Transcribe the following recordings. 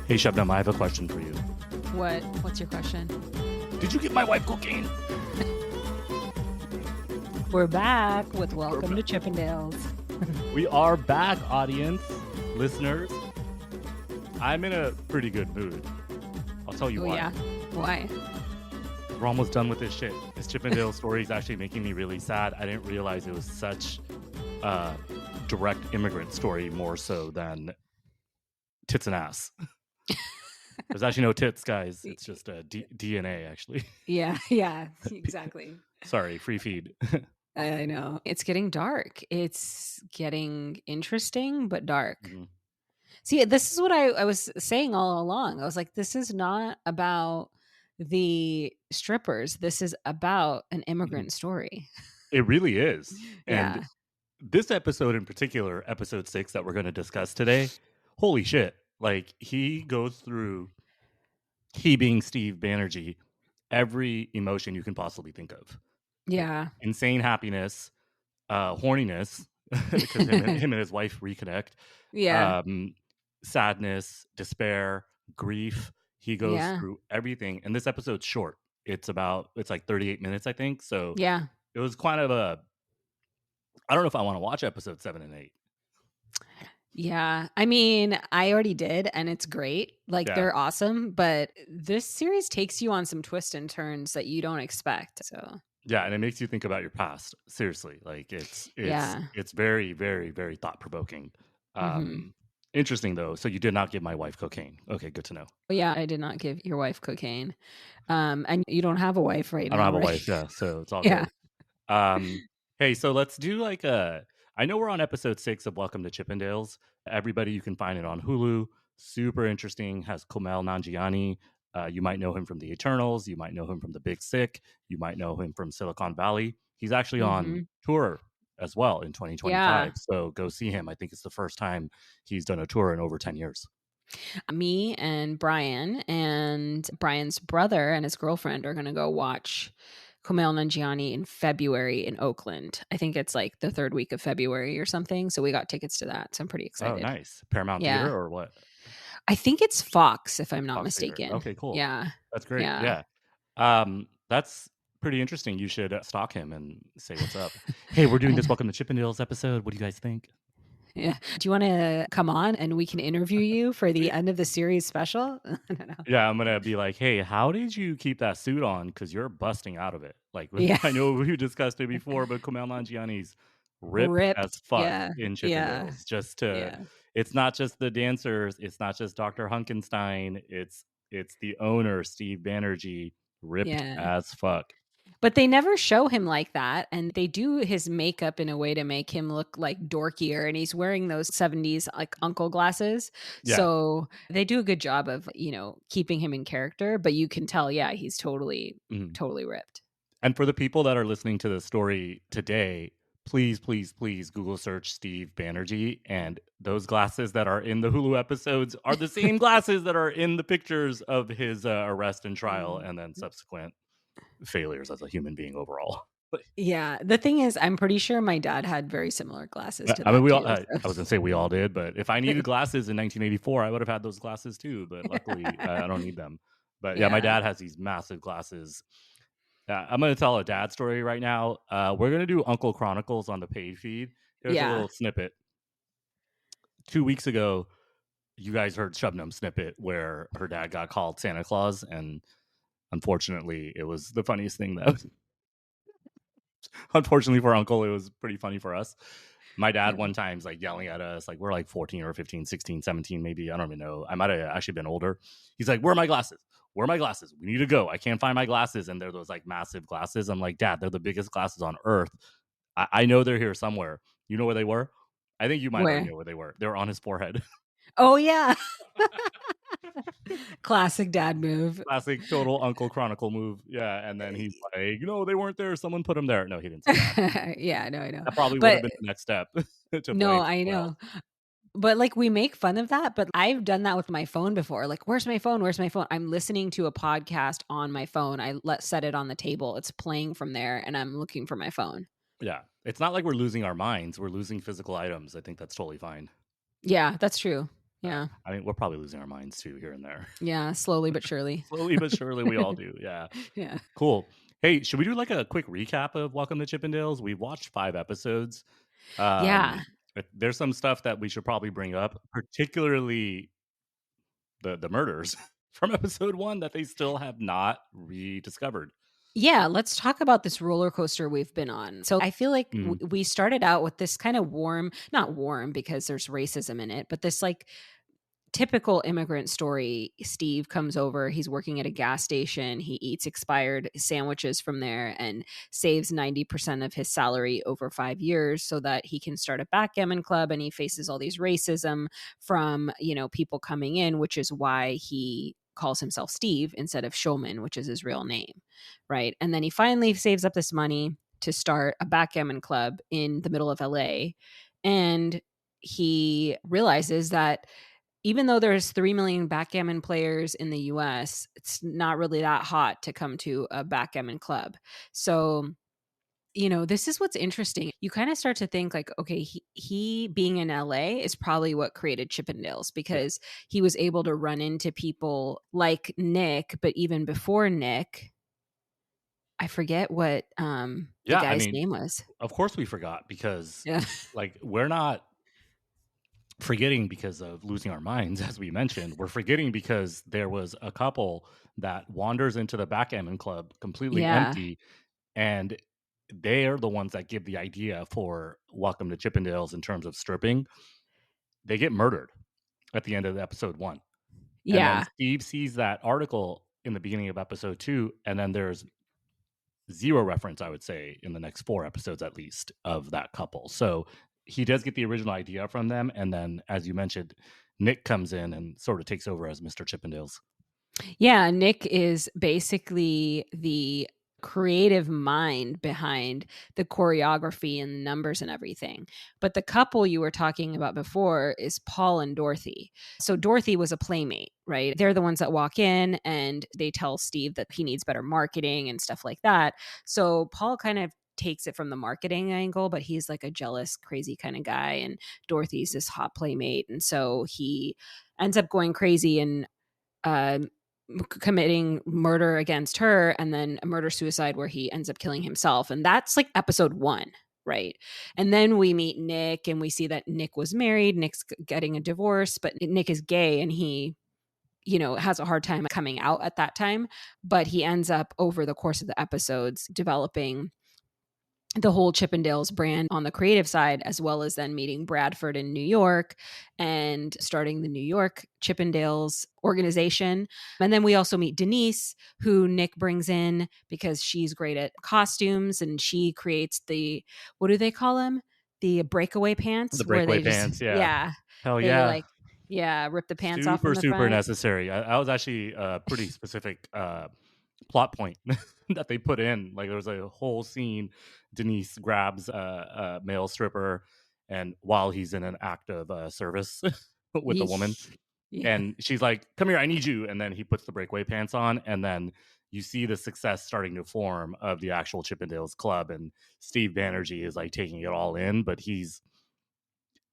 Hey, Shabnam, I have a question for you. What? What's your question? Did you give my wife cocaine? We're back with Welcome to Chippendales. We are back, audience, listeners. I'm in a pretty good mood. I'll tell you why. Yeah. Why? We're almost done with this shit. This Chippendale story is actually making me really sad. I didn't realize it was such a direct immigrant story, more so than tits and ass. There's actually no tits, guys. It's just DNA, actually. Yeah, exactly. Sorry, free feed. I know. It's getting dark. It's getting interesting, but dark. Mhm. See, this is what I was saying all along. I was like, this is not about the strippers. This is about an immigrant story. It really is. Yeah. And this episode in particular, episode 6 that we're going to discuss today, holy shit. Like, he goes through, he being Steve Banerjee, every emotion you can possibly think of. Yeah. Insane happiness, horniness, because him and his wife reconnect. Yeah. Sadness, despair, grief. He goes Yeah. through everything. And this episode's short. It's like 38 minutes, I think. So Yeah. it was kind of I don't know if I want to watch episode 7 and 8. Yeah. I mean, I already did, and it's great. Like, Yeah. they're awesome, but this series takes you on some twists and turns that you don't expect. So, Yeah, and it makes you think about your past. Seriously, like it's very, very, very thought provoking. Interesting though. So you did not give my wife cocaine. Okay, good to know. Yeah, I did not give your wife cocaine. And you don't have a wife right now. I don't have right? a wife, yeah. So it's all Yeah. good. Hey, so let's do like I know we're on episode 6 of Welcome to Chippendales. Everybody, you can find it on Hulu. Super interesting. Has Kumail Nanjiani. You might know him from The Eternals. You might know him from The Big Sick. You might know him from Silicon Valley. He's actually on tour as well in 2025. Yeah. So go see him. I think it's the first time he's done a tour in over 10 years. Me and Brian's brother and his girlfriend are going to go watch Kumail Nanjiani in February in Oakland. I think it's like the third week of February or something. So we got tickets to that. So I'm pretty excited. Oh, nice. Paramount Theater or what? I think it's Fox, if I'm not Fox mistaken. Theater. Okay, cool. Yeah. That's great. Yeah. That's pretty interesting. You should stalk him and say what's up. Hey, we're doing this Welcome to Chippendales episode. What do you guys think? Yeah. Do you want to come on and we can interview you for the end of the series special? I don't know. Yeah, I'm going to be like, hey, how did you keep that suit on? Because you're busting out of it. Like, I know we discussed it before, but Kumail Nanjiani's ripped as fuck in Chippendales. It's not just the dancers. It's not just Dr. Hunkenstein. It's the owner, Steve Banerjee, ripped as fuck. But they never show him like that, and they do his makeup in a way to make him look like dorkier, and he's wearing those 70s like uncle glasses. Yeah. So they do a good job of, keeping him in character, but you can tell, he's totally ripped. And for the people that are listening to the story today, please, please, please Google search Steve Banerjee, and those glasses that are in the Hulu episodes are the same glasses that are in the pictures of his arrest and trial and then subsequent failures as a human being overall. Yeah, the thing is, I'm pretty sure my dad had very similar glasses to that. I mean, I was gonna say we all did, but if I needed glasses in 1984, I would have had those glasses too. But luckily, I don't need them. But yeah, my dad has these massive glasses. I'm gonna tell a dad story right now. We're gonna do Uncle Chronicles on the paid feed. Here's a little snippet. 2 weeks ago, you guys heard Shubnam's snippet where her dad got called Santa Claus, and unfortunately, it was the funniest thing that. Unfortunately for Uncle, it was pretty funny for us. My dad one time's like yelling at us, like we're like 14 or 15, 16, 17, maybe. I don't even know. I might have actually been older. He's like, where are my glasses? Where are my glasses? We need to go. I can't find my glasses. And they're those like massive glasses. I'm like, Dad, they're the biggest glasses on earth. I know they're here somewhere. You know where they were? I think you might already know where they were. They were on his forehead. Oh, yeah. Classic dad move. Classic total Uncle Chronicle move. Yeah. And then he's like, they weren't there. Someone put them there. No, he didn't say that. Yeah, no, I know. That probably would have been the next step. No, I know. But like we make fun of that, but I've done that with my phone before. Like, where's my phone? Where's my phone? I'm listening to a podcast on my phone. I set it on the table. It's playing from there and I'm looking for my phone. Yeah. It's not like we're losing our minds. We're losing physical items. I think that's totally fine. Yeah, that's true. Yeah. I mean, we're probably losing our minds too here and there. Yeah, slowly but surely. Slowly but surely, we all do. Yeah. Yeah. Cool. Hey, should we do like a quick recap of Welcome to Chippendales? We've watched 5 episodes. Yeah. There's some stuff that we should probably bring up, particularly the murders from episode 1 that they still have not rediscovered. Yeah, let's talk about this roller coaster we've been on. So I feel like Mm. we started out with this kind of warm, not warm because there's racism in it, but this like typical immigrant story. Steve comes over, he's working at a gas station, he eats expired sandwiches from there and saves 90% of his salary over 5 years so that he can start a backgammon club, and he faces all these racism from, people coming in, which is why he calls himself Steve instead of Shulman, which is his real name, right? And then he finally saves up this money to start a backgammon club in the middle of LA, and he realizes that even though there's 3 million backgammon players in the US, it's not really that hot to come to a backgammon club. So, this is what's interesting. You kind of start to think like, okay, he being in LA is probably what created Chippendales, Yeah. because he was able to run into people like Nick, but even before Nick, I forget what the Yeah, I guy's mean, name was. of course we forgot because Yeah. like we're not forgetting because of losing our minds, as we mentioned. We're forgetting because there was a couple that wanders into the backgammon club completely Yeah. empty, and they're the ones that give the idea for Welcome to Chippendales in terms of stripping. They get murdered at the end of episode 1. And then Yeah. Steve sees that article in the beginning of episode 2, and then there's zero reference, I would say, in the next 4 episodes at least of that couple. So he does get the original idea from them, and then, as you mentioned, Nick comes in and sort of takes over as Mr. Chippendales. Yeah, Nick is basically the creative mind behind the choreography and the numbers and everything. But the couple you were talking about before is Paul and Dorothy. So Dorothy was a playmate, right? They're the ones that walk in and they tell Steve that he needs better marketing and stuff like that. So Paul kind of takes it from the marketing angle, but he's like a jealous, crazy kind of guy. And Dorothy's this hot playmate. And so he ends up going crazy and uh, committing murder against her, and then a murder suicide where he ends up killing himself. And that's like episode 1, right? And then we meet Nick and we see that Nick was married, Nick's getting a divorce, but Nick is gay and he has a hard time coming out at that time, but he ends up over the course of the episodes developing the whole Chippendales brand on the creative side, as well as then meeting Bradford in New York and starting the New York Chippendales organization. And then we also meet Denise, who Nick brings in because she's great at costumes, and she creates what do they call them? The breakaway pants, The where breakaway they just, pants, yeah. yeah, Hell they yeah. like, yeah, rip the pants off from Super, the super front. necessary. I was actually a pretty specific plot point that they put in. Like there was a whole scene. Denise grabs a male stripper, and while he's in an act of service with a woman, Yeah. and she's like, "Come here, I need you." And then he puts the breakaway pants on, and then you see the success starting to form of the actual Chippendales club. And Steve Banerjee is like taking it all in, but he's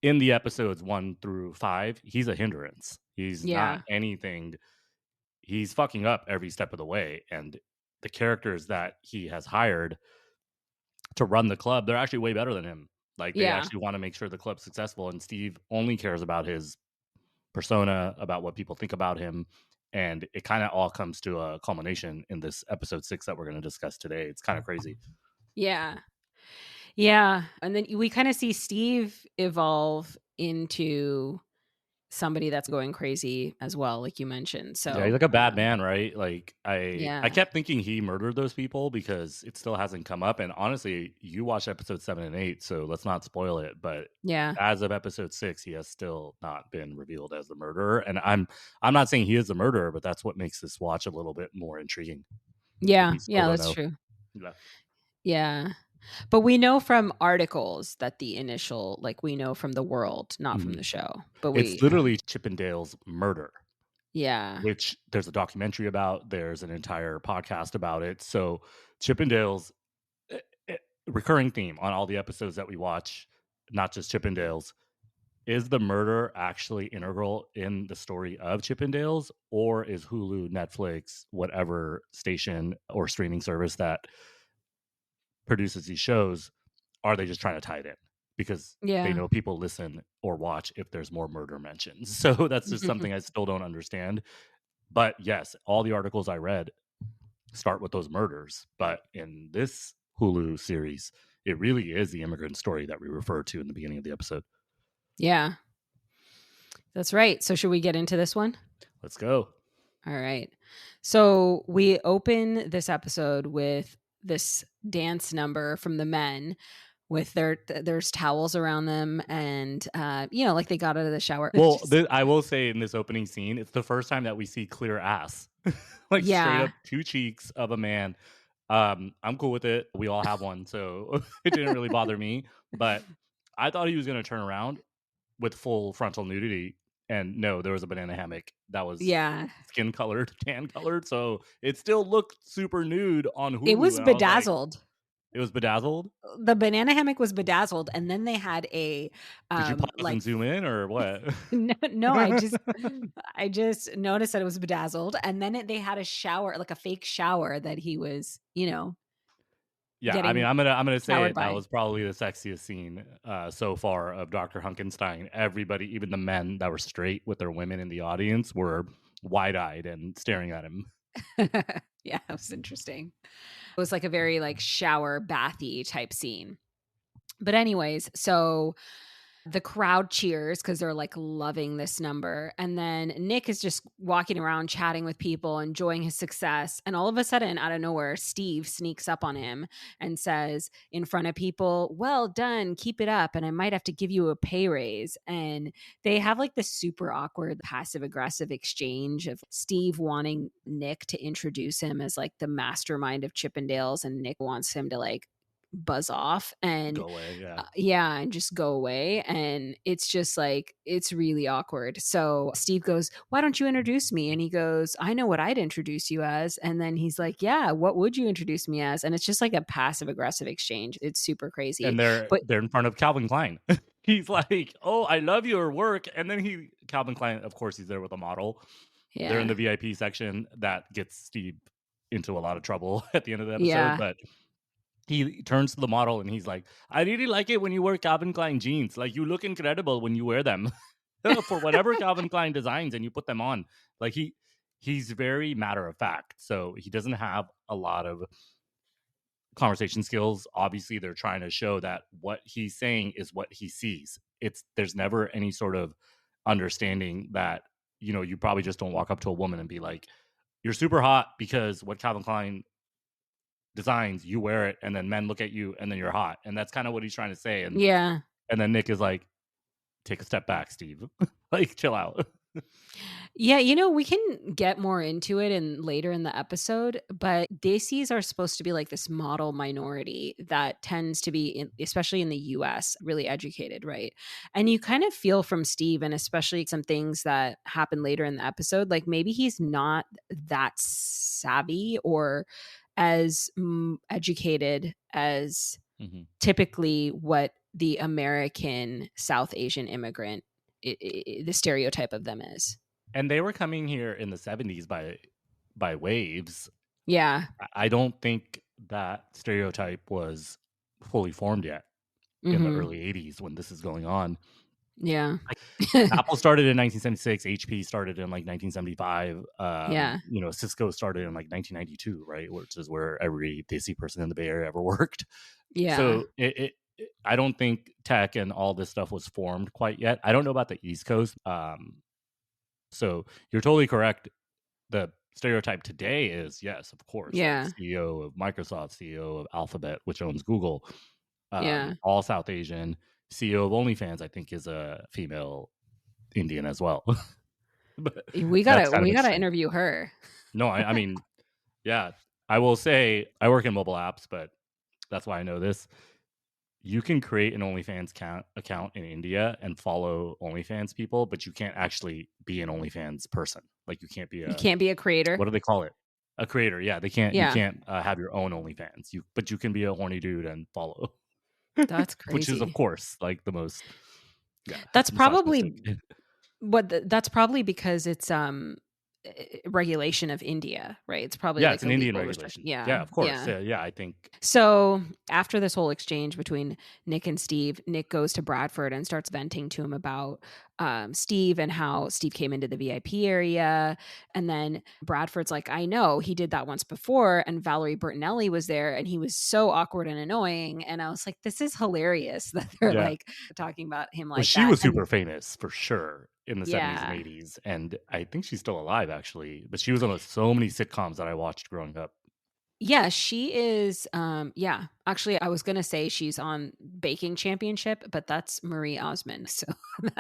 in the episodes 1 through 5. He's a hindrance. He's not Yeah. anything. He's fucking up every step of the way. And the characters that he has hired to run the club, they're actually way better than him. Like they Yeah. actually want to make sure the club's successful, and Steve only cares about his persona, about what people think about him. And it kind of all comes to a culmination in this episode 6 that we're going to discuss today. It's kind of crazy. Yeah. Yeah, and then we kind of see Steve evolve into somebody that's going crazy as well, like you mentioned. Yeah, he's So, like a bad man, right? Like I yeah, kept thinking he murdered those people because it still hasn't come up. And honestly, you watched episode 7 and 8, so let's not spoil it. But yeah, as of episode 6, he has still not been revealed as the murderer. And I'm not saying he is the murderer, but that's what makes this watch a little bit more intriguing. yeah, We still yeah. don't That's know. true. Yeah. Yeah, but we know from articles that the initial, like, we know from the world, not from Mhm. the show. But It's we, literally Chippendale's murder, yeah, which there's a documentary about. There's an entire podcast about it. So Chippendales, eh, recurring theme on all the episodes that we watch, not just Chippendales, is the murder actually integral in the story of Chippendales, or is Hulu, Netflix, whatever station or streaming service that produces these shows, are they just trying to tie it in because they Yeah. know people listen or watch if there's more murder mentions? So that's just something I still don't understand. But yes, all the articles I read start with those murders. But in this Hulu series, it really is the immigrant story that we referred to in the beginning of the episode. Yeah. That's right. So should we get into this one? Let's go. All right. So we open this episode with this dance number from the men with there's towels around them and like they got out of the shower. Well, Just, I will say in this opening scene, it's the first time that we see clear ass. Like straight yeah. up two cheeks of a man. I'm cool with it. We all have one, so it didn't really bother me. But I thought he was going to turn around with full frontal nudity, and no, there was a banana hammock that was Yeah. skin colored, tan colored, so it still looked super nude on It Hulu, was and I was like, bedazzled. it was bedazzled. The banana hammock was bedazzled, and then they had a Did you pause like and zoom in, or what? no, I just noticed that it was bedazzled, and then they had a shower, like a fake shower that he was, Yeah, I mean, getting I'm gonna say showered it. That by. was probably the sexiest scene so far of Dr. Hunkenstein. Everybody, even the men that were straight with their women in the audience, were wide eyed and staring at him. Yeah, it was interesting. It was like a very like shower bathy type scene. But anyways, so the crowd cheers because they're like loving this number. And then Nick is just walking around chatting with people, enjoying his success. And all of a sudden, out of nowhere, Steve sneaks up on him and says in front of people, "Well done, keep it up. And I might have to give you a pay raise." And they have like this super awkward passive aggressive exchange of Steve wanting Nick to introduce him as like the mastermind of Chippendales. And Nick wants him to like buzz off and Go away, yeah. yeah, and just go away. And it's just like, it's really awkward. So Steve goes, "Why don't you introduce me?" And he goes, "I know what I'd introduce you as." And then he's like, "Yeah, what would you introduce me as?" And it's just like a passive aggressive exchange. It's super crazy. And they're But they're in front of Calvin Klein. He's like, "Oh, I love your work," and then Calvin Klein, of course, he's there with a model. They're in yeah, the VIP section. That gets Steve into a lot of trouble at the end of the episode, yeah, but he turns to the model and he's like, "I really like it when you wear Calvin Klein jeans. Like, you look incredible when you wear them for whatever Calvin Klein designs and you put them on." Like he's very matter of fact. So he doesn't have a lot of conversation skills. Obviously, they're trying to show that what he's saying is what he sees. There's never any sort of understanding that, you probably just don't walk up to a woman and be like, "You're super hot because what Calvin Klein designs, you wear it, and then men look at you and then you're hot." And that's kind of what he's trying to say. And yeah. and then Nick is like, "Take a step back, Steve." Like, chill out. Yeah, we can get more into it in later in the episode, but Desis are supposed to be like this model minority that tends to be, especially in the US, really educated, right? And you kind of feel from Steve, and especially some things that happen later in the episode, like maybe he's not that savvy or as educated as Mhm. typically what the American South Asian immigrant, the stereotype of them is. And they were coming here in the 70s by waves. Yeah. I don't think that stereotype was fully formed yet in the Mhm. early 80s when this is going on. Yeah. Like, Apple started in 1976, HP started in like 1975, Yeah. Cisco started in like 1992, right? Which is where every Desi person in the Bay Area ever worked. Yeah. So I don't think tech and all this stuff was formed quite yet. I don't know about the East Coast. So you're totally correct. The stereotype today is, yes, of course, like Yeah. CEO of Microsoft, CEO of Alphabet, which owns Google, Yeah. all South Asian. CEO of OnlyFans, I think, is a female Indian as well. But We that's gotta kind of we gotta interesting. interview her. No, I mean, yeah, I will say I work in mobile apps, but that's why I know this. You can create an OnlyFans account in India and follow OnlyFans people, but you can't actually be an OnlyFans person. Like, you can't be You can't be a what creator. do they call it? A creator. Yeah, they can't. You Yeah. can't have your own OnlyFans. But you can be a horny dude and follow, That's which is of crazy. course like the most Yeah, That's misogynistic. probably that's probably because it's regulation of India, right? It's probably Yeah, it's like a an Indian legal restriction. regulation. Yeah. Yeah, of course. Yeah. Yeah, I think. So after this whole exchange between Nick and Steve, Nick goes to Bradford and starts venting to him about Steve and how Steve came into the VIP area. And then Bradford's like, I know he did that once before. And Valerie Bertinelli was there and he was so awkward and annoying. And I was like, this is hilarious that they're Yeah. like talking about him Well, like she that. was super And famous for sure in the 70s and yeah. 80s, and I think she's still alive actually, but she was on so many sitcoms that I watched growing up. Yeah, she is, yeah. Actually, I was gonna say she's on Baking Championship, but that's Marie Osmond, so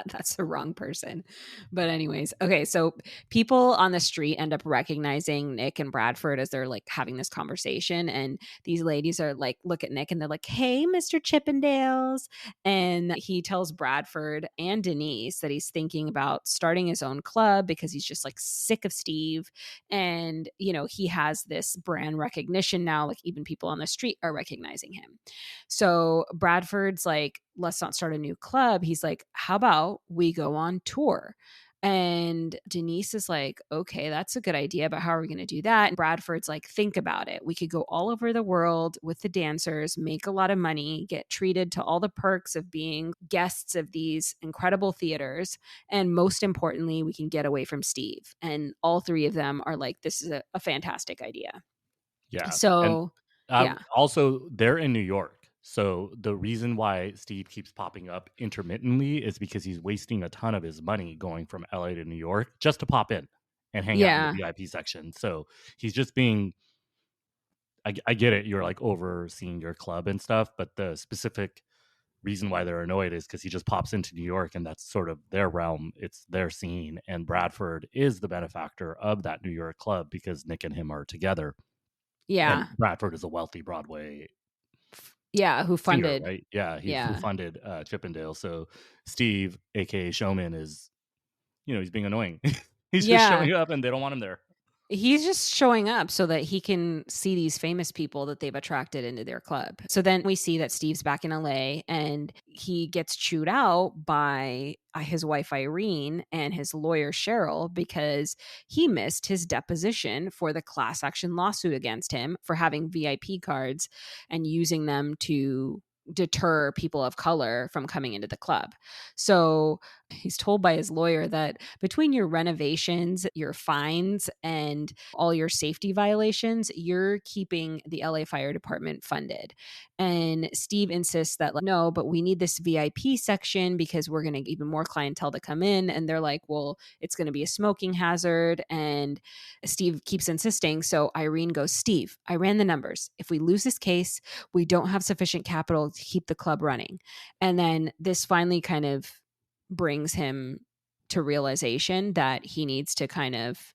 that's the wrong person. But anyways, okay, so people on the street end up recognizing Nick and Bradford as they're, like, having this conversation, and these ladies are like, look at Nick, and they're like, "Hey, Mr. Chippendales," and he tells Bradford and Denise that he's thinking about starting his own club because he's just, like, sick of Steve, and he has this brand recognition now, like even people on the street are recognizing him. So Bradford's like, let's not start a new club. He's like, how about we go on tour? And Denise is like, okay, that's a good idea, but how are we going to do that? And Bradford's like, think about it. We could go all over the world with the dancers, make a lot of money, get treated to all the perks of being guests of these incredible theaters. And most importantly, we can get away from Steve. And all three of them are like, this is a fantastic idea. Yeah, and So, yeah. also they're in New York, so the reason why Steve keeps popping up intermittently is because he's wasting a ton of his money going from LA to New York just to pop in and hang out in the Yeah. VIP section. So he's just being, I get it, you're like overseeing your club and stuff, but the specific reason why they're annoyed is because he just pops into New York and that's sort of their realm. It's their scene. And Bradford is the benefactor of that New York club because Nick and him are together. And Yeah. Bradford is a wealthy Broadway Yeah. Who singer, funded. right? Yeah, who Yeah. funded Chippendale. So Steve, aka Showman, is, he's being annoying. He's just Yeah. showing up and they don't want him there. He's just showing up so that he can see these famous people that they've attracted into their club. So then we see that Steve's back in LA and he gets chewed out by his wife Irene and his lawyer Cheryl because he missed his deposition for the class action lawsuit against him for having VIP cards and using them to deter people of color from coming into the club. So he's told by his lawyer that between your renovations, your fines, and all your safety violations, you're keeping the LA Fire Department funded. And Steve insists that, like, no, but we need this VIP section because we're going to get even more clientele to come in. And they're like, well, it's going to be a smoking hazard. And Steve keeps insisting. So Irene goes, Steve, I ran the numbers. If we lose this case, we don't have sufficient capital to keep the club running. And then this finally kind of brings him to realization that he needs to kind of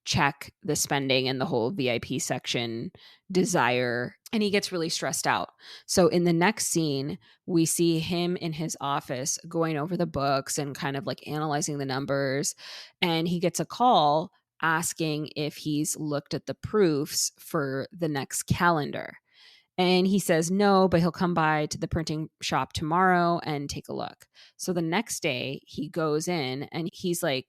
check the spending and the whole VIP section desire. And he gets really stressed out. So in the next scene, we see him in his office going over the books and kind of like analyzing the numbers. And he gets a call asking if he's looked at the proofs for the next calendar. And he says no, but he'll come by to the printing shop tomorrow and take a look. So the next day he goes in and he's like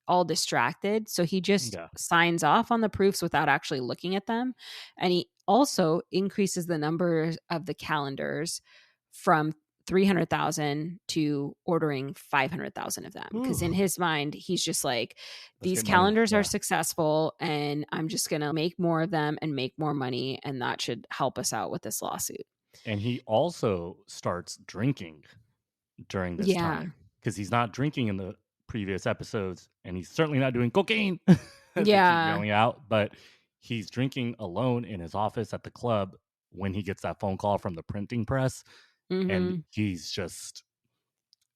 all distracted. So he just Yeah. signs off on the proofs without actually looking at them. And he also increases the number of the calendars from 300,000 to ordering 500,000 of them. Because in Ooh, his mind, he's just like, let's these get money. calendars are Yeah. successful and I'm just going to make more of them and make more money. And that should help us out with this lawsuit. And he also starts drinking during this Yeah. time because he's not drinking in the previous episodes and he's certainly not doing cocaine as they keep Yeah. yelling out, but he's drinking alone in his office at the club when he gets that phone call from the printing press, and Mm-hmm.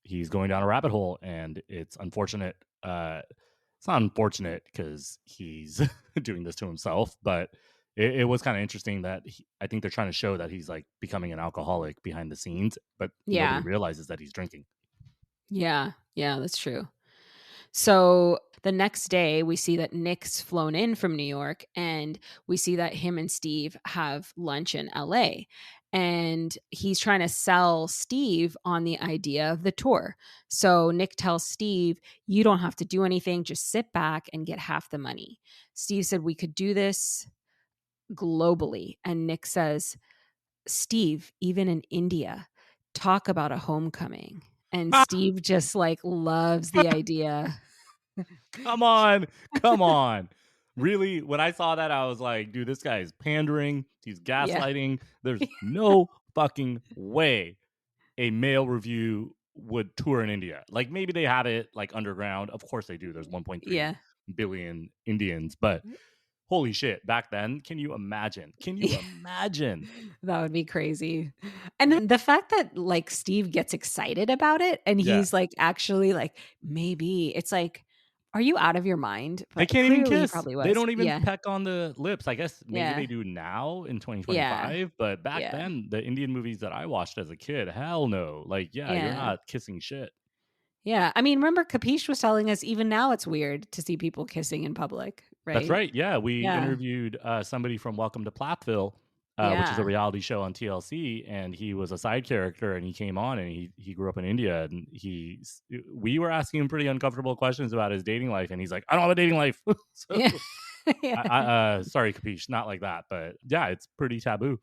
he's going down a rabbit hole, and it's unfortunate. It's not unfortunate because he's doing this to himself, but it was kind of interesting that I think they're trying to show that he's like becoming an alcoholic behind the scenes, but nobody Yeah. realizes that he's drinking. Yeah. Yeah. That's true. So the next day, we see that Nick's flown in from New York, and we see that him and Steve have lunch in LA. and he's trying to sell Steve on the idea of the tour. So Nick tells Steve, you don't have to do anything, just sit back and get half the money. Steve said, we could do this globally. And Nick says, Steve, even in India, talk about a homecoming. And Steve just like loves the idea. Come on. Come on. Really? When I saw that, I was like, dude, this guy is pandering. He's Yeah. gaslighting. There's no fucking way a male review would tour in India. Like maybe they have it like underground. Of course they do. There's 1.3 Yeah. billion Indians, but holy shit, back then, can you imagine? Can you imagine? That would be crazy. And then the fact that like Steve gets excited about it and Yeah. he's like actually like maybe it's like, are you out of your mind? They But can't even clearly he kiss. probably They was. don't even Yeah. peck on the lips. I guess maybe Yeah. they do now in Yeah. 2025, but back Yeah. then, the Indian movies that I watched as a kid, hell no. Like, yeah, you're Yeah. not kissing shit. Yeah. I mean, remember Capiche was telling us even now it's weird to see people kissing in public, That's right? right. Yeah, we Yeah. interviewed somebody from Welcome to Platteville, which is a Yeah. reality show on TLC, and he was a side character, and he came on, and he grew up in India, and we were asking him pretty uncomfortable questions about his dating life, and he's like, I don't have a dating life. So, Yeah. Yeah. sorry, Capiche, not like that, but yeah, it's pretty taboo.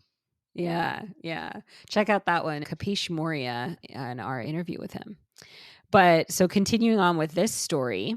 Yeah. Yeah. Check out that one, Capiche Moria, and our interview with him. But so continuing on with this story.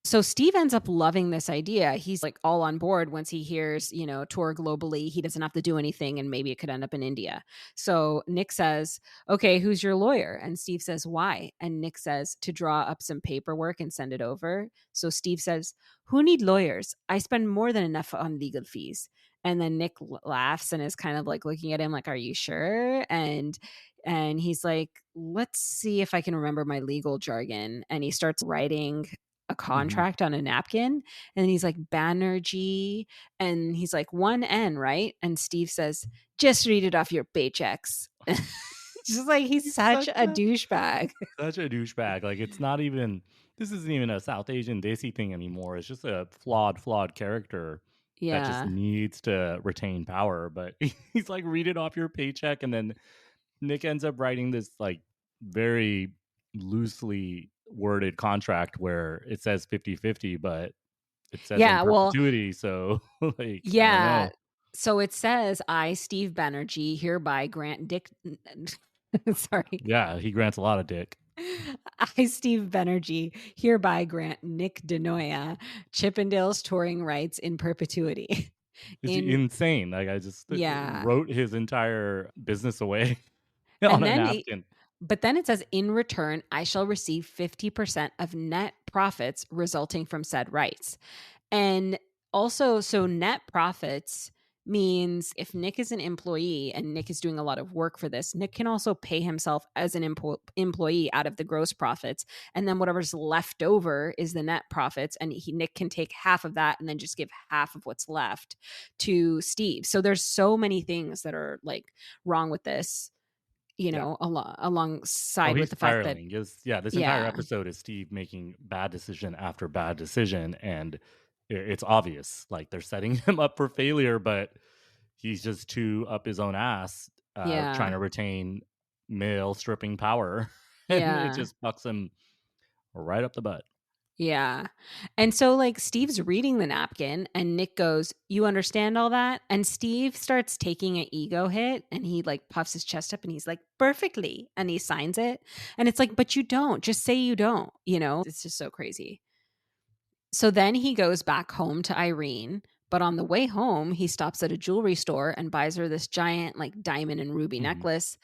So Steve ends up loving this idea. He's like all on board once he hears, tour globally. He doesn't have to do anything and maybe it could end up in India. So Nick says, okay, who's your lawyer? And Steve says, why? And Nick says, to draw up some paperwork and send it over. So Steve says, who need lawyers? I spend more than enough on legal fees. And then Nick laughs and is kind of like looking at him like, are you sure? And he's like, let's see if I can remember my legal jargon. And he starts writing a contract on a napkin, and he's like, Banerjee, and he's like, 1N, right? And Steve says, just read it off your paychecks. Just like he's such a douchebag. Such a douchebag. Like it's not even. This isn't even a South Asian Desi thing anymore. It's just a flawed character that just Yeah. needs to retain power. But he's like, read it off your paycheck, and then Nick ends up writing this like very loosely worded contract where it says 50-50, but it says in Yeah, well, perpetuity. So like, I don't yeah. know. So it says, I, Steve Banerjee, hereby grant Dick. Sorry. Yeah, he grants a lot of dick. I, Steve Banerjee, hereby grant Nick Denoya Chippendales touring rights in perpetuity. It's insane. Like I just Yeah. wrote his entire business away on And a then napkin. But then it says, in return, I shall receive 50% of net profits resulting from said rights. And also, so net profits means if Nick is an employee and Nick is doing a lot of work for this, Nick can also pay himself as an employee out of the gross profits. And then whatever's left over is the net profits. And Nick can take half of that and then just give half of what's left to Steve. So there's so many things that are like wrong with this. Alongside with He's the fact that, spiraling. This entire episode is Steve making bad decision after bad decision, and it's obvious. Like they're setting him up for failure, but he's just too up his own ass, trying to retain male stripping power, and it just fucks him right up the butt. Yeah. And so like Steve's reading the napkin and Nick goes, you understand all that? And Steve starts taking an ego hit and he like puffs his chest up and he's like, perfectly. And he signs it. And it's like, but you don't. Just say you don't. It's just so crazy. So then he goes back home to Irene. But on the way home, he stops at a jewelry store and buys her this giant like diamond and ruby necklace.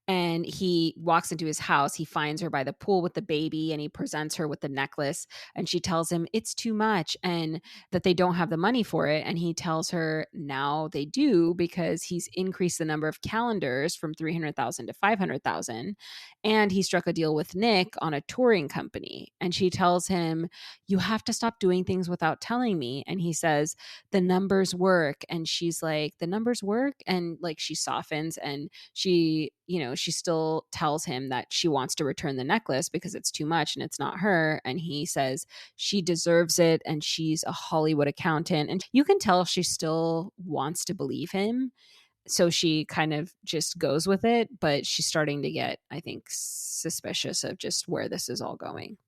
And he walks into his house. He finds her by the pool with the baby and he presents her with the necklace. And she tells him it's too much and that they don't have the money for it. And he tells her now they do because he's increased the number of calendars from 300,000 to 500,000. And he struck a deal with Nick on a touring company. And she tells him, you have to stop doing things without telling me. And he says, the numbers work. And she's like, the numbers work. And like she softens and she still tells him that she wants to return the necklace because it's too much and it's not her. And he says she deserves it and she's a Hollywood accountant. And you can tell she still wants to believe him. So she kind of just goes with it, but she's starting to get, I think, suspicious of just where this is all going.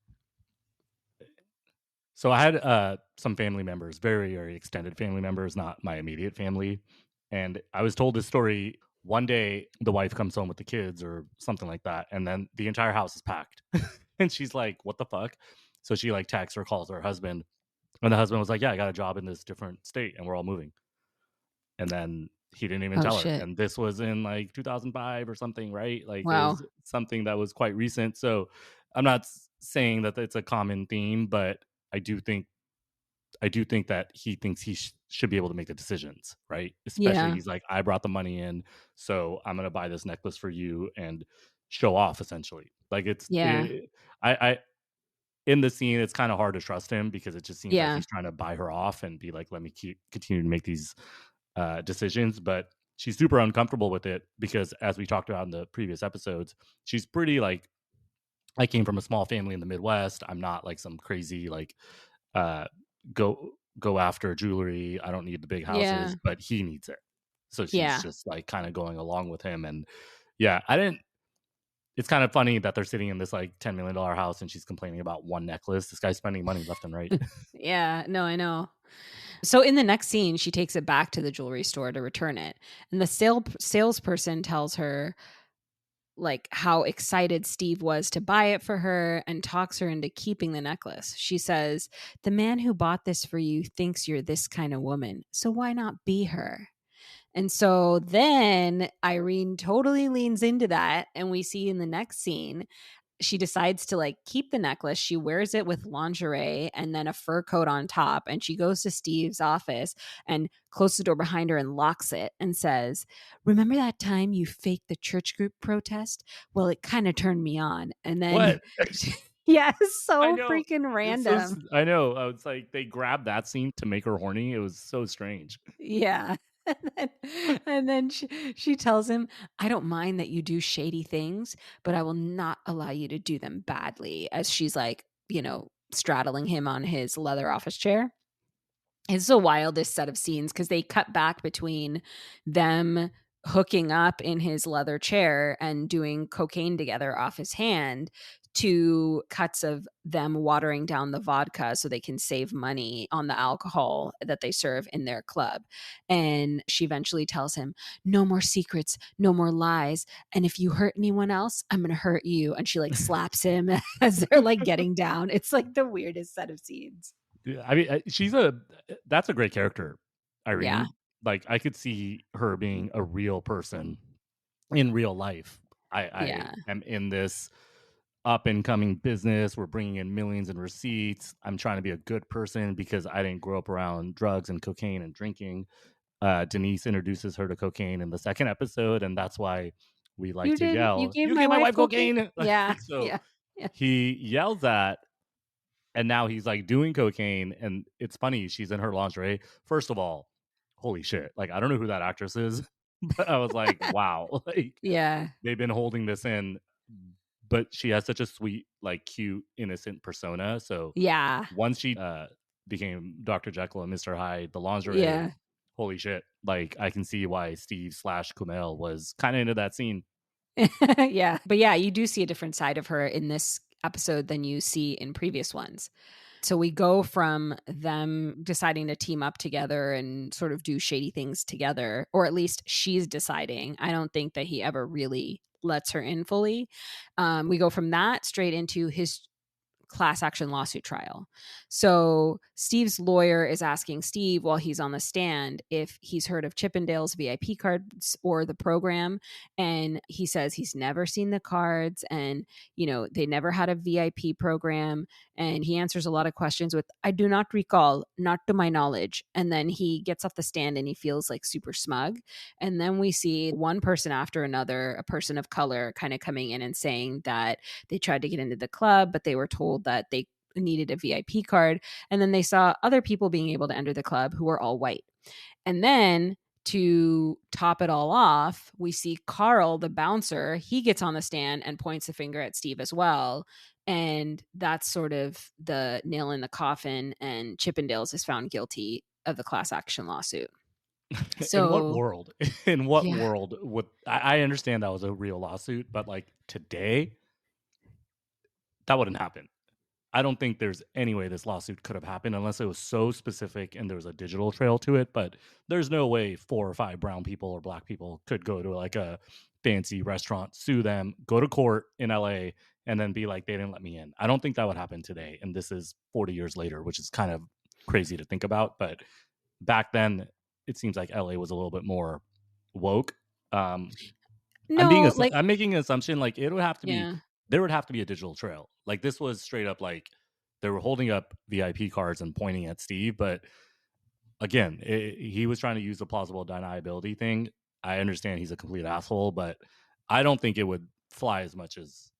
So I had some family members, very, very extended family members, not my immediate family. And I was told this story one day the wife comes home with the kids or something like that. And then the entire house is packed. And she's like, what the fuck? So she like texts or calls her husband. And the husband was like, yeah, I got a job in this different state and we're all moving. And then he didn't even Oh, tell her. shit. And this was in like 2005 or something, right? Like it Wow. was something that was quite recent. So I'm not saying that it's a common theme, but I do think that he thinks he should be able to make the decisions, right? Especially Yeah. he's like, I brought the money in, so I'm gonna buy this necklace for you and show off essentially. Like Yeah. I in the scene, it's kind of hard to trust him because it just seems like Yeah. he's trying to buy her off and be like, let me continue to make these decisions. But she's super uncomfortable with it because, as we talked about in the previous episodes, she's pretty like, I came from a small family in the Midwest. I'm not like some crazy like uh go after jewelry. I don't need the big Yeah. houses, but he needs it. So she's Yeah. just like kind of going along with him. And yeah, I didn't it's kind of funny that they're sitting in this like $10 million house and she's complaining about one necklace. This guy's spending money left and right. Yeah. No, I know. So in the next scene, she takes it back to the jewelry store to return it. And the salesperson tells her like how excited Steve was to buy it for her and talks her into keeping the necklace. She says, "The man who bought this for you thinks you're this kind of woman. So why not be her?" And so then Irene totally leans into that. And we see in the next scene she decides to like keep the necklace. She wears it with lingerie and then a fur coat on top. And she goes to Steve's office and closes the door behind her and locks it and says, "Remember that time you faked the church group protest? Well, it kind of turned me on." And then, What? yeah, I so know. freaking It's so random. I know. It's like they grabbed that scene to make her horny. It was so strange. Yeah. And then she tells him, "I don't mind that you do shady things, but I will not allow you to do them badly," as she's like, straddling him on his leather office chair. It's the wildest set of scenes because they cut back between them hooking up in his leather chair and doing cocaine together off his hand to cuts of them watering down the vodka so they can save money on the alcohol that they serve in their club. And she eventually tells him, "No more secrets, no more lies. And if you hurt anyone else, I'm going to hurt you." And she like slaps him as they're like getting down. It's like the weirdest set of scenes. Yeah, I mean, that's a great character, Yeah. Irene. Like I could see her being a real person in real life. I Yeah. am in this up and coming business. We're bringing in millions in receipts. I'm trying to be a good person because I didn't grow up around drugs and cocaine and drinking. Denise introduces her to cocaine in the second episode, and that's why we like "You to didn't you yell, gave "You my gave my wife wife cocaine?" cocaine!" Yeah, So yeah, yeah. he yells that, and now he's like doing cocaine, and it's funny. She's in her lingerie. First of all, holy shit! Like I don't know who that actress is, but I was like, wow, like Yeah, they've been holding this in, but she has such a sweet, like cute, innocent persona. So yeah, once she became Dr. Jekyll and Mr. Hyde, the lingerie, yeah. holy shit! Like I can see why Steve slash Kumail was kind of into that scene. Yeah, but yeah, you do see a different side of her in this episode than you see in previous ones. So we go from them deciding to team up together and sort of do shady things together, or at least she's deciding. I don't think that he ever really lets her in fully. We go from that straight into his class action lawsuit trial. So Steve's lawyer is asking Steve while he's on the stand if he's heard of Chippendales VIP cards or the program. And he says he's never seen the cards and, they never had a VIP program. And he answers a lot of questions with, "I do not recall, not to my knowledge." And then he gets off the stand and he feels like super smug. And then we see one person after another, a person of color, kind of coming in and saying that they tried to get into the club, but they were told that they needed a VIP card. And then they saw other people being able to enter the club who were all white. And then to top it all off, we see Carl, the bouncer, he gets on the stand and points a finger at Steve as well. And that's sort of the nail in the coffin. And Chippendales is found guilty of the class action lawsuit. In what So, world? In what yeah. world would I understand that was a real lawsuit, but like today, that wouldn't happen. I don't think there's any way this lawsuit could have happened unless it was so specific and there was a digital trail to it. But there's no way 4 or 5 brown people or black people could go to like a fancy restaurant, sue them, go to court in LA, and then be like, they didn't let me in. I don't think that would happen today. And this is 40 years later, which is kind of crazy to think about. But back then, it seems like LA was a little bit more woke. Um, No, like, I'm making an assumption like it would have to be yeah. there would have to be a digital trail. Like this was straight up like they were holding up VIP cards and pointing at Steve, but again, he was trying to use the plausible deniability thing. I understand he's a complete asshole, but I don't think it would fly as much as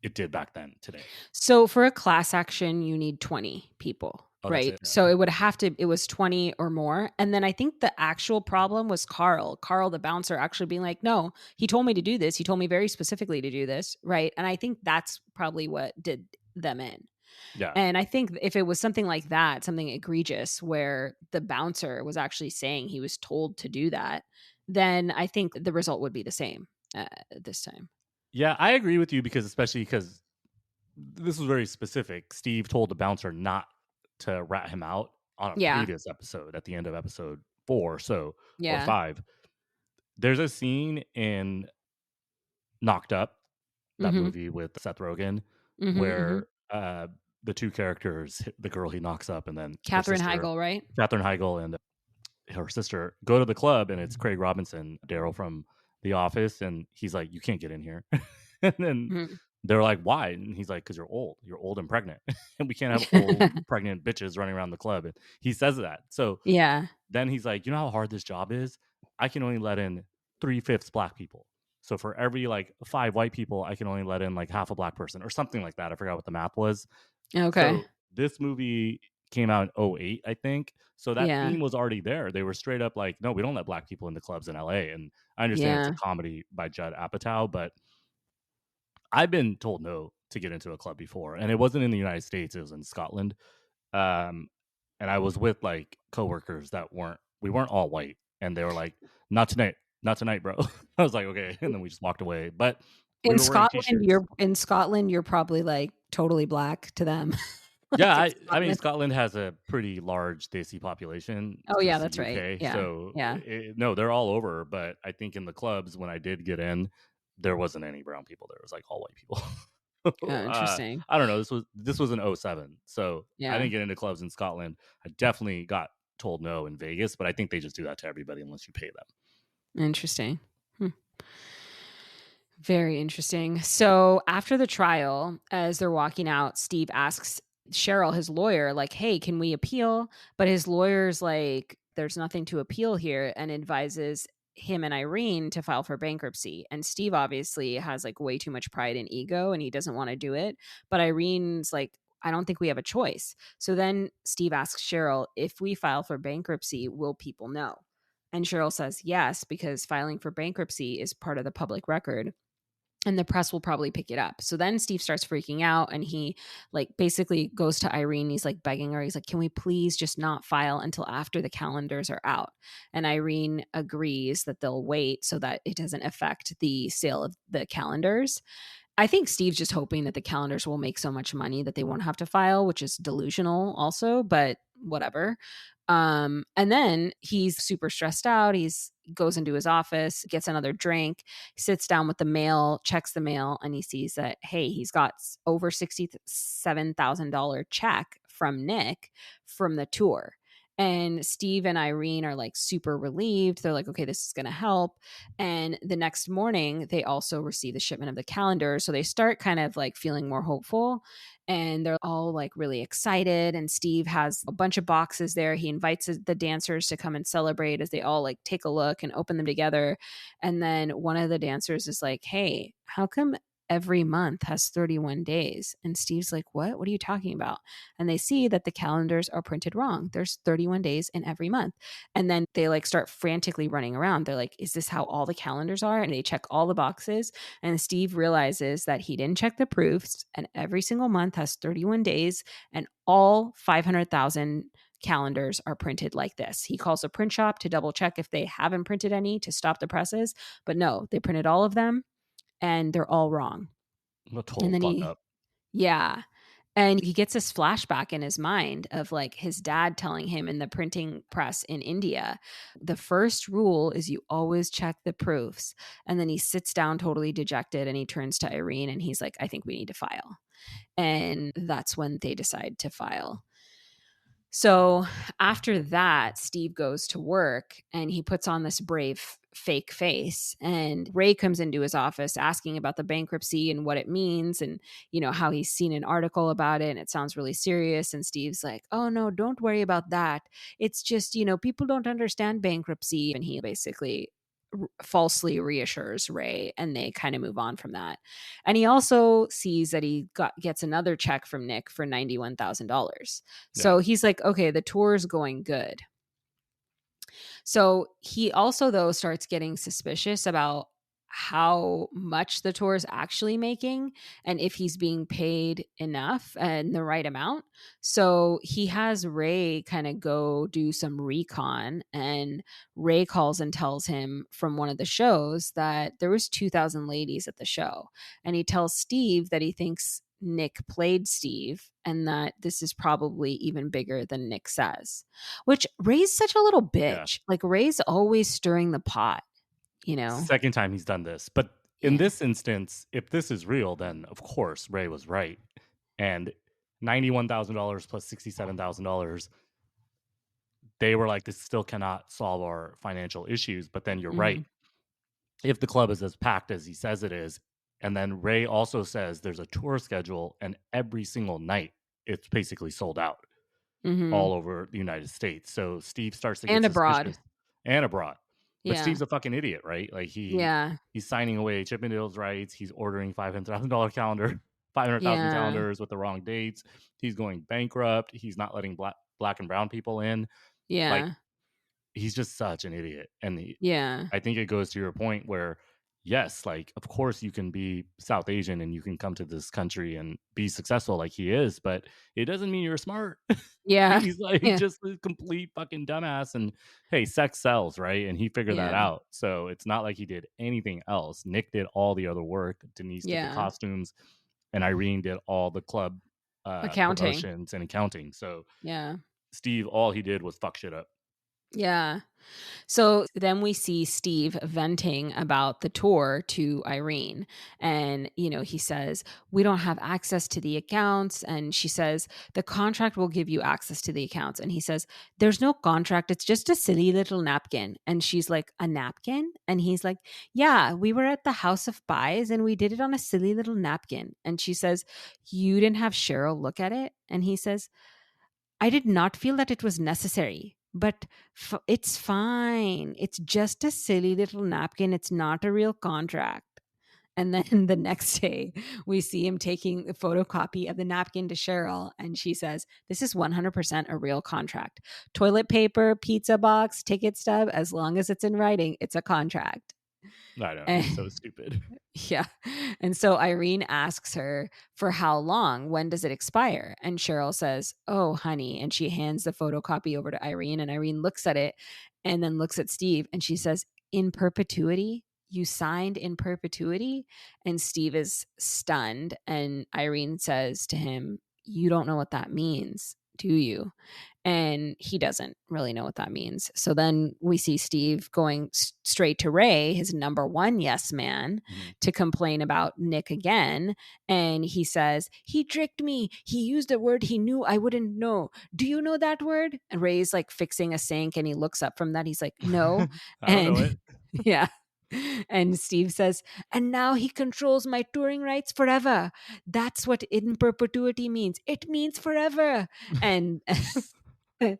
it did back then today. So for a class action, you need 20 people, Oh, that's right? it. Yeah. So it was 20 or more. And then I think the actual problem was Carl. Carl, the bouncer, actually being like, no, he told me to do this. He told me very specifically to do this, right? And I think that's probably what did them in. Yeah. And I think if it was something like that, something egregious where the bouncer was actually saying he was told to do that, then I think the result would be the same this time. Yeah, I agree with you especially because this was very specific. Steve told the bouncer not to rat him out on a Yeah. previous episode at the end of episode 4, or Yeah. 5. There's a scene in Knocked Up, that Mm-hmm. movie with Seth Rogen, Mm-hmm. Mm-hmm. where the two characters, the girl he knocks up, and then her Katherine sister, Heigl, right? Katherine Heigl, and her sister go to the club, and it's Craig Robinson, Daryl from The Office, and he's like, "You can't get in here," and then Mhm. they're like, "Why?" And he's like, "Because you're old and pregnant, and we can't have old pregnant bitches running around the club." And he says that. So Yeah. then he's like, "You know how hard this job is? I can only let in 3/5 black people. So for every like 5 white people, I can only let in like half a black person or something like that. I forgot what the math was." Okay. So this movie came out in '08, I think. So that Yeah. theme was already there. They were straight up like, no, we don't let black people into clubs in LA. And I understand it's a Yeah. comedy by Judd Apatow, but I've been told no to get into a club before. And it wasn't in the United States, it was in Scotland. Um, and I was with like coworkers that we weren't all white. And they were like, not tonight, not tonight, bro. I was like, okay. And then we just walked away. But we were wearing t-shirts. In Scotland, you're probably, like, totally black to them. Yeah, Like, in I mean, Scotland. Scotland has a pretty large Desi population Oh, because yeah, it's the that's right. UK. Yeah. So Yeah. no, they're all over. But I think in the clubs when I did get in, there wasn't any brown people. There was like all white people. Oh, interesting. I don't know. This was in '07, so I Yeah. didn't get into clubs in Scotland. I definitely got told no in Vegas, but I think they just do that to everybody unless you pay them. Interesting. Hmm. Very interesting. So after the trial, as they're walking out, Steve asks Cheryl, his lawyer, like, hey, can we appeal? But his lawyer's like, there's nothing to appeal here, and advises him and Irene to file for bankruptcy. And Steve obviously has like way too much pride and ego and he doesn't want to do it. But Irene's like, I don't think we have a choice. So then Steve asks Cheryl, if we file for bankruptcy, will people know? And Cheryl says yes, because filing for bankruptcy is part of the public record and the press will probably pick it up. So then Steve starts freaking out and he like basically goes to Irene. He's like begging her. He's like, can we please just not file until after the calendars are out? And Irene agrees that they'll wait so that it doesn't affect the sale of the calendars. I think Steve's just hoping that the calendars will make so much money that they won't have to file, which is delusional also, but whatever. And then he's super stressed out. He's goes into his office, gets another drink, sits down with the mail, checks the mail, and he sees that, hey, he's got over $67,000 check from Nick from the tour. And Steve and Irene are like super relieved. They're like, okay, this is going to help. And the next morning, they also receive the shipment of the calendar. So they start kind of like feeling more hopeful and they're all like really excited. And Steve has a bunch of boxes there. He invites the dancers to come and celebrate as they all like take a look and open them together. And then one of the dancers is like, hey, how come every month has 31 days? And Steve's like, what are you talking about? And they see that the calendars are printed wrong. There's 31 days in every month. And then they like start frantically running around. They're like, is this how all the calendars are? And they check all the boxes. And Steve realizes that he didn't check the proofs and every single month has 31 days and all 500,000 calendars are printed like this. He calls a print shop to double check if they haven't printed any to stop the presses, but no, they printed all of them and they're all wrong. A total And then fuck up. yeah. And he gets this flashback in his mind of like his dad telling him in the printing press in India, the first rule is you always check the proofs. And then he sits down totally dejected and he turns to Irene and he's like, I think we need to file. And that's when they decide to file. So after that, Steve goes to work and he puts on this brave fake face. And Ray comes into his office asking about the bankruptcy and what it means and, you know, how he's seen an article about it and it sounds really serious. And Steve's like, oh, no, don't worry about that. It's just, you know, people don't understand bankruptcy. And he basically falsely reassures Ray and they kind of move on from that. And he also sees that he gets another check from Nick for $91,000. So he's like, okay, the tour is going good. So he also, though, starts getting suspicious about how much the tour is actually making and if he's being paid enough and the right amount. So he has Ray kind of go do some recon, and Ray calls and tells him from one of the shows that there was 2,000 ladies at the show. And he tells Steve that he thinks Nick played Steve and that this is probably even bigger than Nick says, which Ray's such a little bitch. Like Ray's always stirring the pot, you know? Second time he's done this. But in this instance, if this is real, then of course Ray was right. And $91,000 plus $67,000, they were like, this still cannot solve our financial issues. But then you're right. If the club is as packed as he says it is, and then Ray also says there's a tour schedule and every single night it's basically sold out all over the United States. So Steve starts to get abroad. And abroad. But Steve's a fucking idiot, right? Like he's signing away Chippendales rights. He's ordering $500,000 calendar, 500,000 calendars with the wrong dates. He's going bankrupt. He's not letting black and brown people in. Yeah. Like, he's just such an idiot. And I think it goes to your point where, yes, like, of course you can be South Asian and you can come to this country and be successful like he is, but it doesn't mean you're smart. Yeah. He's like just a complete fucking dumbass. And hey, sex sells, right? And he figured that out. So it's not like he did anything else. Nick did all the other work. Denise did the costumes, and Irene did all the club promotions and accounting. So Steve, all he did was fuck shit up. Yeah. So then we see Steve venting about the tour to Irene. And, you know, he says, we don't have access to the accounts. And she says, the contract will give you access to the accounts. And he says, there's no contract. It's just a silly little napkin. And she's like, a napkin? And he's like, yeah, we were at the House of Pies and we did it on a silly little napkin. And she says, you didn't have Cheryl look at it? And he says, I did not feel that it was necessary. But it's fine. It's just a silly little napkin. It's not a real contract. And then the next day, we see him taking the photocopy of the napkin to Cheryl. And she says, this is 100% a real contract. Toilet paper, pizza box, ticket stub, as long as it's in writing, it's a contract. I know. It's so stupid. Yeah. And so Irene asks her for how long, when does it expire? And Cheryl says, oh, honey. And she hands the photocopy over to Irene, and Irene looks at it and then looks at Steve and she says, in perpetuity? You signed in perpetuity? And Steve is stunned. And Irene says to him, you don't know what that means, do you? And he doesn't really know what that means. So then we see Steve going straight to Ray, his number one yes man, to complain about Nick again. And he says, he tricked me. He used a word he knew I wouldn't know. Do you know that word? And Ray's like fixing a sink and he looks up from that. He's like, no. I don't know it. Yeah. And Steve says, and now he controls my touring rights forever. That's what in perpetuity means. It means forever. And and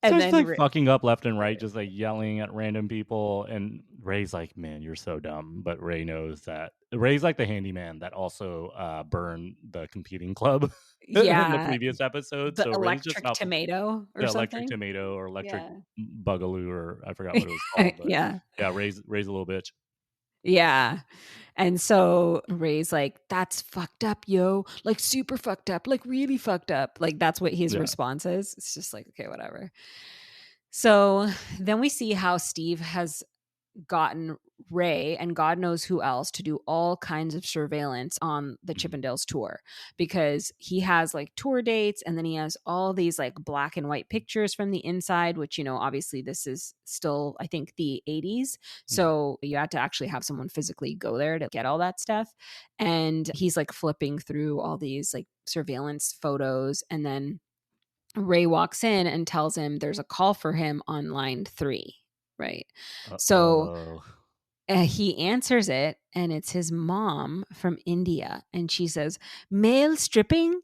then like fucking up left and right, just like yelling at random people. And Ray's like, man, you're so dumb. But Ray knows that Ray's like the handyman that also burned the competing club in the previous episode. The so electric tomato or something. Electric tomato or electric bugaloo, or I forgot what it was called. But yeah, Ray's a little bitch. Yeah. And so Ray's like, that's fucked up, yo. Like, super fucked up. Like, really fucked up. Like, that's what his Yeah. response is. It's just like, okay, whatever. So then we see how Steve has gotten Ray and God knows who else to do all kinds of surveillance on the Mhm. Chippendales tour, because he has like tour dates and then he has all these like black and white pictures from the inside, which, obviously this is still, I think, the 80s. Mhm. So you had to actually have someone physically go there to get all that stuff. And he's like flipping through all these like surveillance photos. And then Ray walks in and tells him there's a call for him on line 3. Right. So Uh-oh. he answers it, and it's his mom from India. And she says, "Male stripping?"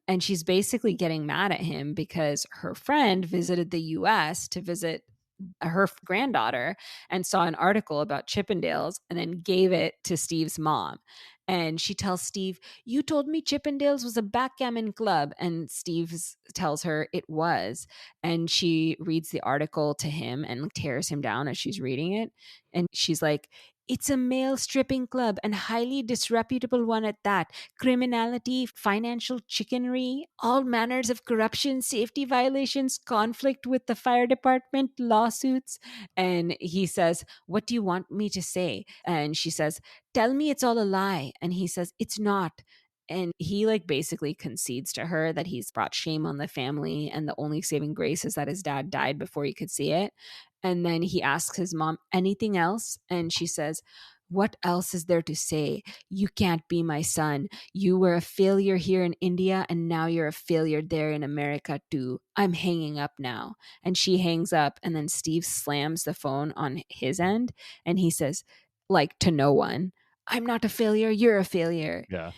And she's basically getting mad at him because her friend visited the US to visit her granddaughter and saw an article about Chippendales and then gave it to Steve's mom. And she tells Steve, "You told me Chippendales was a backgammon club." And Steve tells her it was. And she reads the article to him and tears him down as she's reading it. And she's like, "It's a male stripping club and highly disreputable one at that. Criminality, financial chicanery, all manners of corruption, safety violations, conflict with the fire department, lawsuits." And he says, "What do you want me to say?" And she says, "Tell me it's all a lie." And he says, "It's not." And he like basically concedes to her that he's brought shame on the family and the only saving grace is that his dad died before he could see it. And then he asks his mom, "Anything else?" And she says, "What else is there to say? You can't be my son. You were a failure here in India, and now you're a failure there in America, too. I'm hanging up now." And she hangs up, and then Steve slams the phone on his end, and he says, like to no one, "I'm not a failure. You're a failure." Yeah.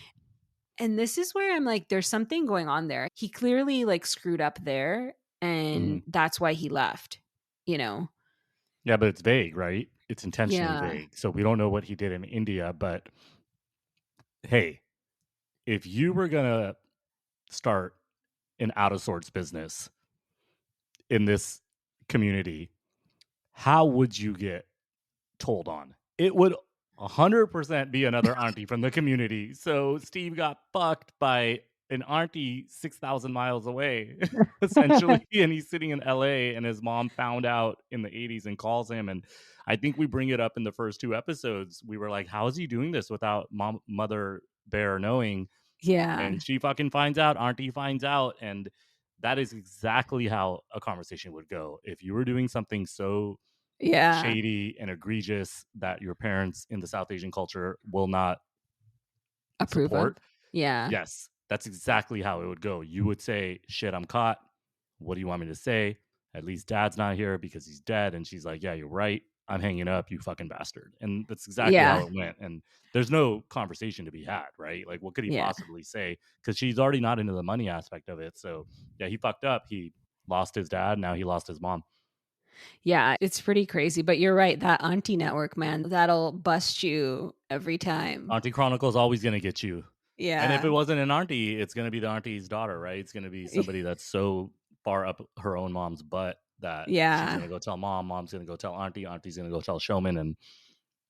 And this is where I'm like, there's something going on there. He clearly like screwed up there, and Mhm. that's why he left, you know? Yeah, but it's vague, right? It's intentionally Yeah. vague. So we don't know what he did in India, but hey, if you were going to start an out of sorts business in this community, how would you get told on? It would 100% be another auntie from the community. So Steve got fucked by an auntie 6,000 miles away, essentially. And he's sitting in LA, and his mom found out in the 80s and calls him. And I think we bring it up in the first 2 episodes. We were like, how is he doing this without mother bear knowing? Yeah. And she fucking finds out, auntie finds out. And that is exactly how a conversation would go. If you were doing something so Yeah. shady and egregious that your parents in the South Asian culture will not Approve of? support, Yeah. yes, that's exactly how it would go. You would say, shit, I'm caught. What do you want me to say? At least dad's not here because he's dead. And she's like, yeah, you're right. I'm hanging up, you fucking bastard. And that's exactly how Yeah. it went. And there's no conversation to be had, right? Like, what could he Yeah. possibly say? Because she's already not into the money aspect of it. So, yeah, he fucked up. He lost his dad. Now he lost his mom. Yeah. It's pretty crazy. But you're right. That auntie network, man, that'll bust you every time. Auntie Chronicle is always going to get you. And if it Yeah. wasn't an auntie, it's going to be the auntie's daughter, right? It's going to be somebody that's so far up her own mom's butt that she's going Yeah. to go tell mom, mom's going to go tell auntie, auntie's going to go tell Showman. And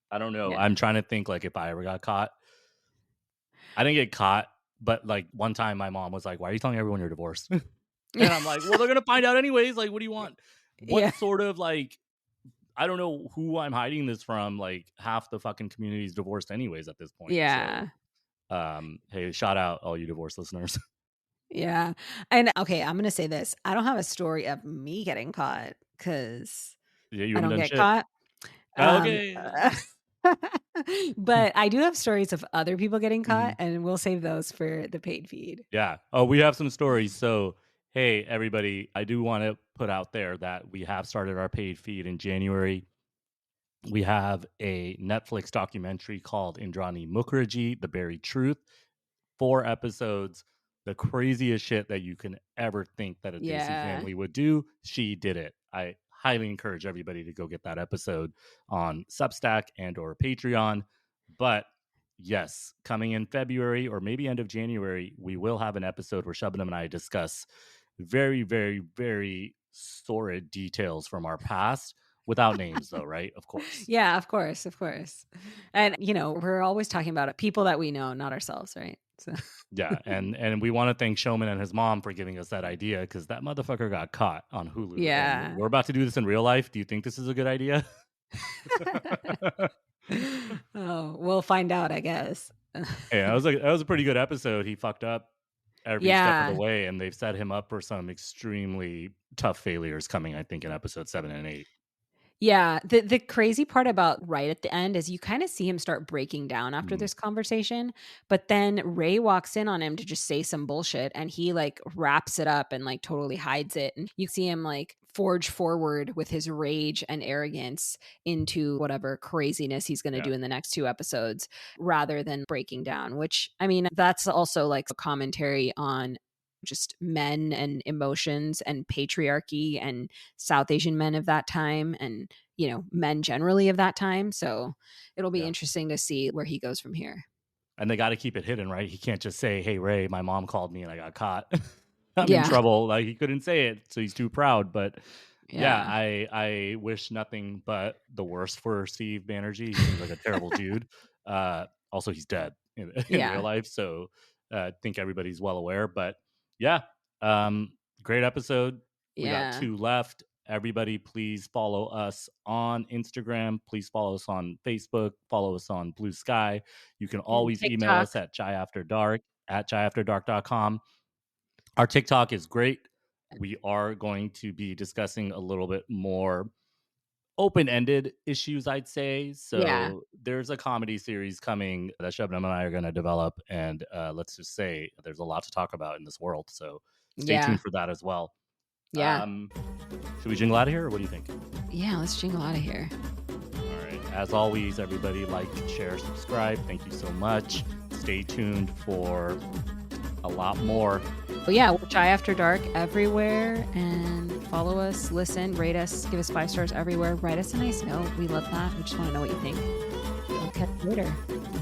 I don't know. Yeah. I'm trying to think like if I ever got caught. I didn't get caught, but like one time my mom was like, why are you telling everyone you're divorced? And I'm like, well, they're going to find out anyways. Like, what do you want? Yeah. What sort of like, I don't know who I'm hiding this from. Like half the fucking community is divorced anyways at this point. So Yeah. hey, shout out all you divorce listeners. Yeah. And okay, I'm gonna say this. I don't have a story of me getting caught because Yeah, you I haven't don't done get shit. caught. Um, Okay. but I do have stories of other people getting caught, Mhm. and we'll save those for the paid feed. Yeah. Oh, we have some stories. So, hey, everybody, I do want to put out there that we have started our paid feed in January. We have a Netflix documentary called Indrani Mukherjee, The Buried Truth. 4 episodes, the craziest shit that you can ever think that a Desi Yeah. family would do. She did it. I highly encourage everybody to go get that episode on Substack and or Patreon. But yes, coming in February or maybe end of January, we will have an episode where Shabnam and I discuss very, very, very sordid details from our past Without names, though, right? Of course. Yeah, of course, of course. And, we're always talking about people that we know, not ourselves, right? So Yeah, and we want to thank Showman and his mom for giving us that idea because that motherfucker got caught on Hulu, and yeah. we're about to do this in real life. Do you think this is a good idea? Oh, we'll find out, I guess. Yeah, that was a pretty good episode. He fucked up every step of the Yeah. way, and they've set him up for some extremely tough failures coming, I think, in episode 7 and 8. Yeah, the crazy part about right at the end is you kinda see him start breaking down after Mm, this conversation, but then Ray walks in on him to just say some bullshit, and he, wraps it up and, totally hides it, and you see him, forge forward with his rage and arrogance into whatever craziness he's gonna yeah, do in the next 2 episodes, rather than breaking down, which, I mean, that's also, a commentary on just men and emotions and patriarchy and South Asian men of that time and, men generally of that time. So it'll be yeah. interesting to see where he goes from here. And they got to keep it hidden, right? He can't just say, "Hey, Ray, my mom called me and I got caught. I'm in Yeah. trouble." Like he couldn't say it, so he's too proud. But yeah, Yeah. I wish nothing but the worst for Steve Banerjee. He seems like a terrible dude. Also, he's dead in real Yeah. life, so I think everybody's well aware. But yeah, great episode. We got Yeah. 2 left. Everybody, please follow us on Instagram. Please follow us on Facebook. Follow us on Blue Sky. You can And always email TikTok. us at chaiafterdark@chaiafterdark.com. Our TikTok is great. We are going to be discussing a little bit more open-ended issues, I'd say. Yeah. So there's a comedy series coming that Shubnam and I are going to develop, and let's just say there's a lot to talk about in this world. So stay Yeah. tuned for that as well. Yeah. Should we jingle out of here, or what do you think? Yeah. Let's jingle out of here. All right. As always, everybody like, share, subscribe. Thank you so much. Stay tuned for a lot more. Well, yeah, we're Chai After Dark everywhere, and follow us, listen, rate us, give us 5 stars everywhere. Write us a nice note. We love that. We just want to know what you think. We'll catch you later.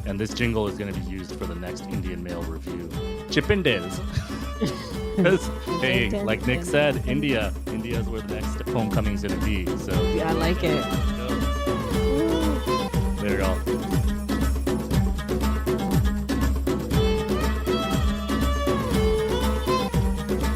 And this jingle is going to be used for the next Indian Mail review. Chippendales. Because, hey, like Nick said, India is where the next homecoming's going to be. So Yeah, I like it. let's go.